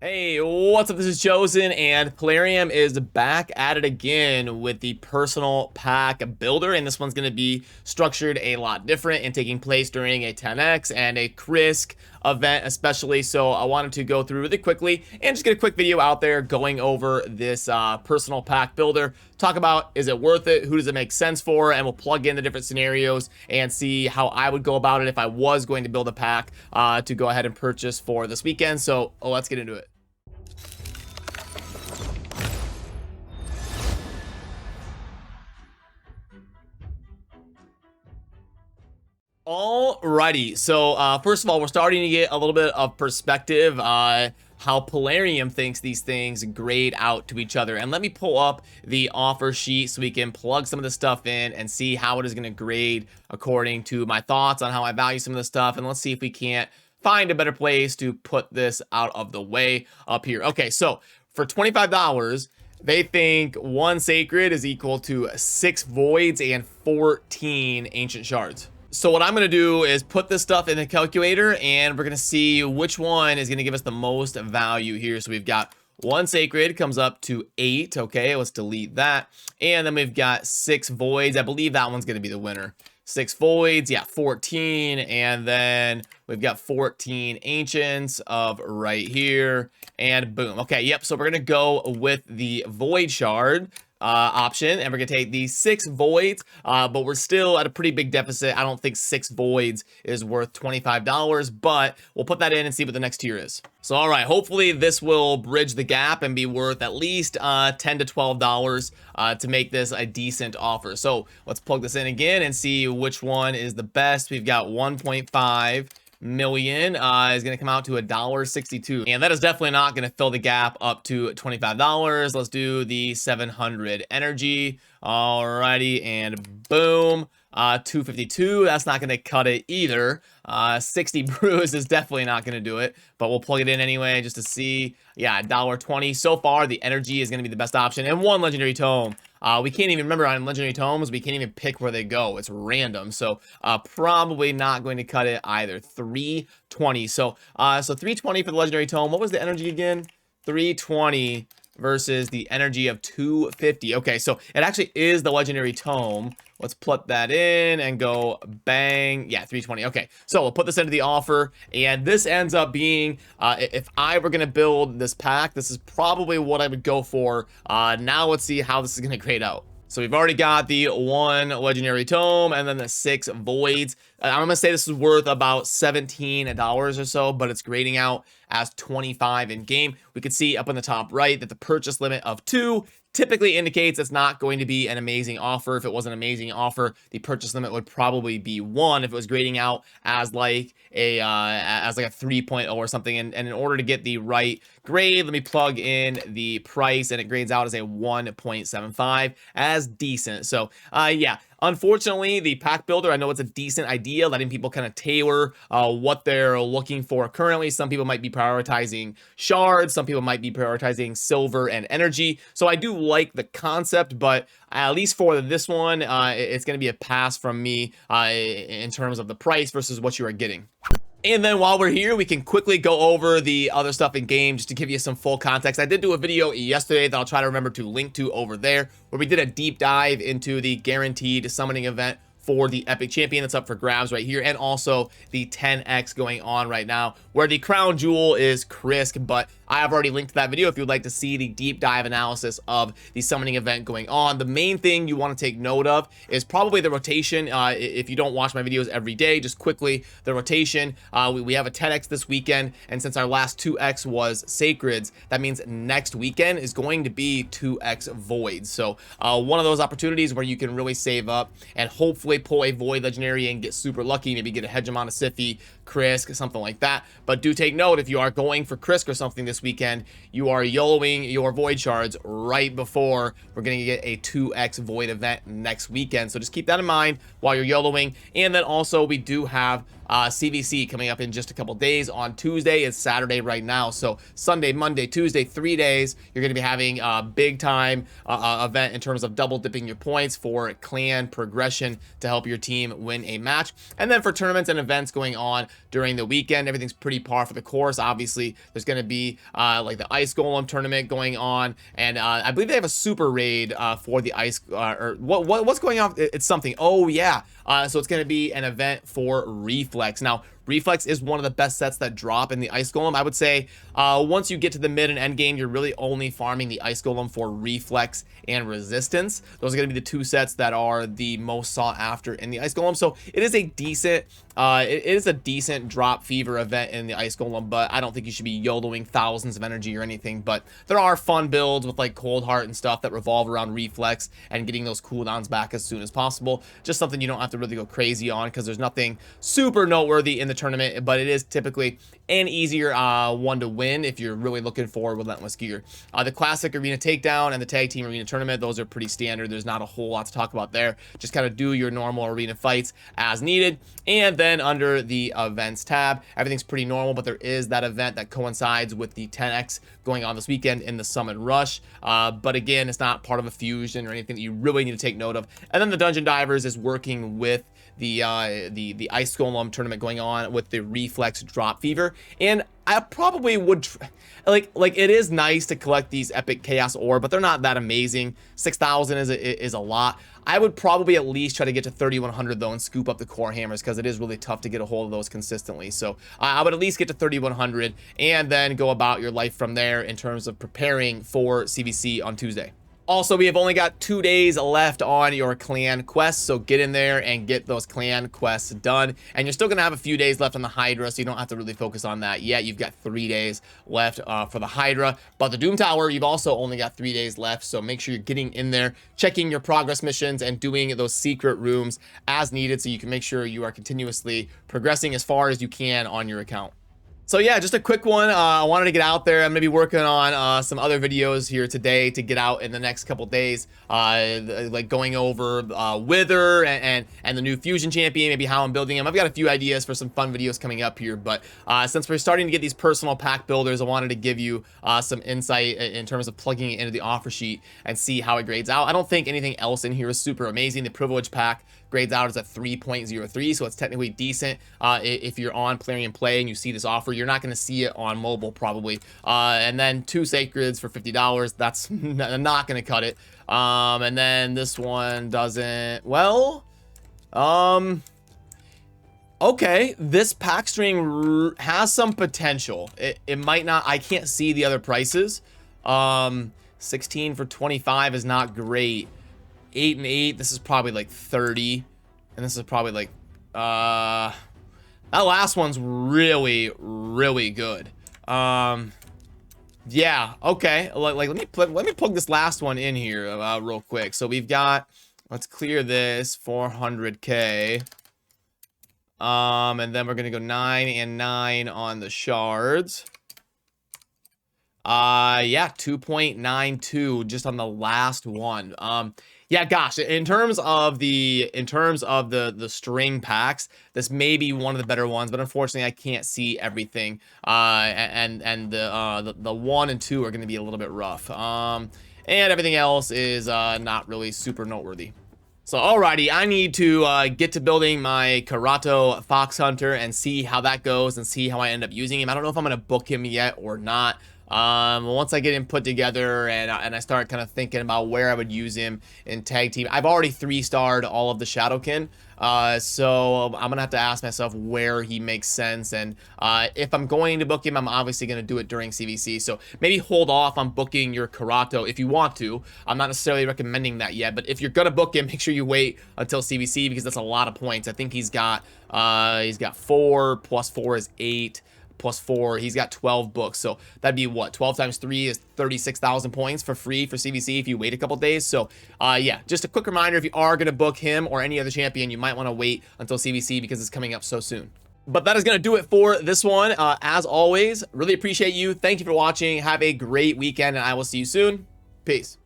Hey, what's up? This is Chosen, and Plarium is back at it again with the personal pack builder, and this one's going to be structured a lot different and taking place during a 10x and a CRISC event especially. So I wanted to go through really quickly and just get a quick video out there going over this personal pack builder, talk about is it worth it, who does it make sense for, and we'll plug in the different scenarios and see how I would go about it if I was going to build a pack to go ahead and purchase for this weekend. So let's get into it. Alrighty, so first of all, we're starting to get a little bit of perspective how Plarium thinks these things grade out to each other. And let me pull up the offer sheet so we can plug some of the stuff in and see how it is going to grade according to my thoughts on how I value some of this stuff. And let's see if we can't find a better place to put this out of the way up here. Okay, so for $25, they think one sacred is equal to 6 voids and 14 ancient shards. So what I'm going to do is put this stuff in the calculator, and we're going to see which one is going to give us the most value here. So we've got one sacred comes up to 8. Okay, let's delete that. And then we've got 6 voids. I believe that one's going to be the winner. 6 voids, yeah, 14. And then we've got 14 ancients of right here. And boom. Okay, yep. So we're going to go with the void shard option, and we're gonna take these 6 voids, but we're still at a pretty big deficit. I don't think 6 voids is worth $25, but we'll put that in and see what the next tier is. So all right, hopefully this will bridge the gap and be worth at least $10 to $12 to make this a decent offer. So let's plug this in again and see which one is the best. We've got 1.5 million is going to come out to $1.62, and that is definitely not going to fill the gap up to $25. Let's do the 700 energy. Alrighty, and boom, 252. That's not going to cut it either. 60 brews is definitely not going to do it, but we'll plug it in anyway just to see. Yeah, $1.20 so far. The energy is going to be the best option, and one legendary tome. We can't even remember on legendary tomes, we can't even pick where they go. It's random. So probably not going to cut it either. 320. So 320 for the legendary tome. What was the energy again? 320 versus the energy of 250. Okay, so it actually is the legendary tome. Let's put that in and go bang. Yeah, 320. Okay, so we'll put this into the offer, and this ends up being, if I were going to build this pack, this is probably what I would go for. Now let's see how this is going to grade out. So we've already got the 1 legendary tome and then the 6 voids. I'm going to say this is worth about $17 or so, but it's grading out as 25 in game. We could see up on the top right that the purchase limit of 2 typically indicates it's not going to be an amazing offer. If it was an amazing offer, the purchase limit would probably be 1 if it was grading out as like a 3.0 or something. And in order to get the right grade, let me plug in the price, and it grades out as a 1.75 as decent. So yeah, unfortunately, the pack builder, I know it's a decent idea, letting people kind of tailor what they're looking for currently. Some people might be prioritizing shards, some people might be prioritizing silver and energy. So I do like the concept, but at least for this one, it's going to be a pass from me in terms of the price versus what you are getting. And then while we're here, we can quickly go over the other stuff in game just to give you some full context. I did do a video yesterday that I'll try to remember to link to over there, where we did a deep dive into the guaranteed summoning event for the Epic Champion that's up for grabs right here, and also the 10x going on right now, where the crown jewel is CRISC. But I have already linked to that video if you'd like to see the deep dive analysis of the summoning event going on. The main thing you want to take note of is probably the rotation. If you don't watch my videos every day, just quickly, the rotation. We have a 10x this weekend, and since our last 2x was sacreds, that means next weekend is going to be 2x voids. So one of those opportunities where you can really save up and hopefully pull a void legendary and get super lucky, maybe get a hegemon, a Siphi, CRISC, something like that. But do take note, if you are going for CRISC or something this weekend, you are YOLOing your void shards right before we're going to get a 2x void event next weekend. So just keep that in mind while you're YOLOing. And then also we do have CVC coming up in just a couple days on Tuesday. It's Saturday right now, so Sunday, Monday, Tuesday, 3 days, you're going to be having a big time event in terms of double dipping your points for clan progression to help your team win a match. And then for tournaments and events going on during the weekend, everything's pretty par for the course. Obviously, there's going to be like the Ice Golem tournament going on, and I believe they have a super raid for the Ice or what's going on. It's something. Oh yeah, so it's going to be an event for Reflex. Now, Reflex is one of the best sets that drop in the Ice Golem. I would say once you get to the mid and end game, you're really only farming the Ice Golem for Reflex and Resistance. Those are going to be the two sets that are the most sought after in the Ice Golem. So it is a decent drop fever event in the Ice Golem, but I don't think you should be YOLOing thousands of energy or anything. But there are fun builds with like Cold Heart and stuff that revolve around Reflex and getting those cooldowns back as soon as possible. Just something you don't have to really go crazy on, because there's nothing super noteworthy in the tournament, but it is typically an easier one to win if you're really looking for Relentless Gear. The Classic Arena Takedown and the Tag Team Arena Tournament, those are pretty standard. There's not a whole lot to talk about there. Just kind of do your normal arena fights as needed. And then under the Events tab, everything's pretty normal, but there is that event that coincides with the 10X going on this weekend in the Summon Rush. But again, it's not part of a fusion or anything that you really need to take note of. And then the Dungeon Divers is working with the Ice Golem tournament going on with the Reflex Drop Fever. And I probably would like it is nice to collect these epic chaos ore, but they're not that amazing. 6,000 is a lot. I would probably at least try to get to 3,100 though and scoop up the core hammers, because it is really tough to get a hold of those consistently. So I would at least get to 3,100 and then go about your life from there in terms of preparing for CVC on Tuesday. Also, we have only got 2 days left on your clan quests, so get in there and get those clan quests done. And you're still going to have a few days left on the Hydra, so you don't have to really focus on that yet. You've got 3 days left for the Hydra. But the Doom Tower, you've also only got 3 days left, so make sure you're getting in there, checking your progress missions, and doing those secret rooms as needed, so you can make sure you are continuously progressing as far as you can on your account. So yeah, just a quick one. I wanted to get out there. I'm gonna be working on some other videos here today to get out in the next couple days, like going over Wither and the new Fusion Champion, maybe how I'm building them. I've got a few ideas for some fun videos coming up here, but since we're starting to get these personal pack builders, I wanted to give you some insight in terms of plugging it into the offer sheet and see how it grades out. I don't think anything else in here is super amazing. The Privilege Pack grades out as a 3.03, so it's technically decent. If you're on PlariumPlay and you see this offer, you're not going to see it on mobile probably. And then 2 Sacreds for $50, that's not going to cut it. And then this one doesn't, well, okay, this pack string has some potential. It might not, I can't see the other prices. 16 for 25 is not great. 8 and 8, this is probably like 30, and this is probably like that last one's really good. Yeah, okay, like let me plug this last one in here real quick. So we've got, let's clear this 400k, and then we're gonna go 9 and 9 on the shards. Yeah, 2.92 just on the last one. Yeah, gosh, in terms of the string packs, this may be one of the better ones, but unfortunately I can't see everything. And the 1 and 2 are going to be a little bit rough. And everything else is not really super noteworthy. So alrighty, I need to get to building my Karato Fox Hunter and see how that goes and see how I end up using him. I don't know if I'm going to book him yet or not. Once I get him put together and I start kind of thinking about where I would use him in tag team, I've already 3-starred all of the Shadowkin, so I'm gonna have to ask myself where he makes sense, and if I'm going to book him, I'm obviously gonna do it during CVC, so maybe hold off on booking your Karato if you want to. I'm not necessarily recommending that yet, but if you're gonna book him, make sure you wait until CVC, because that's a lot of points. I think he's got 4 plus 4 is 8. Plus 4, he's got 12 books, so that'd be what, 12 times 3 is 36,000 points for free for CVC if you wait a couple days. So yeah, just a quick reminder, if you are going to book him or any other champion, you might want to wait until CVC because it's coming up so soon. But that is going to do it for this one. As always, really appreciate you. Thank you for watching. Have a great weekend, and I will see you soon. Peace.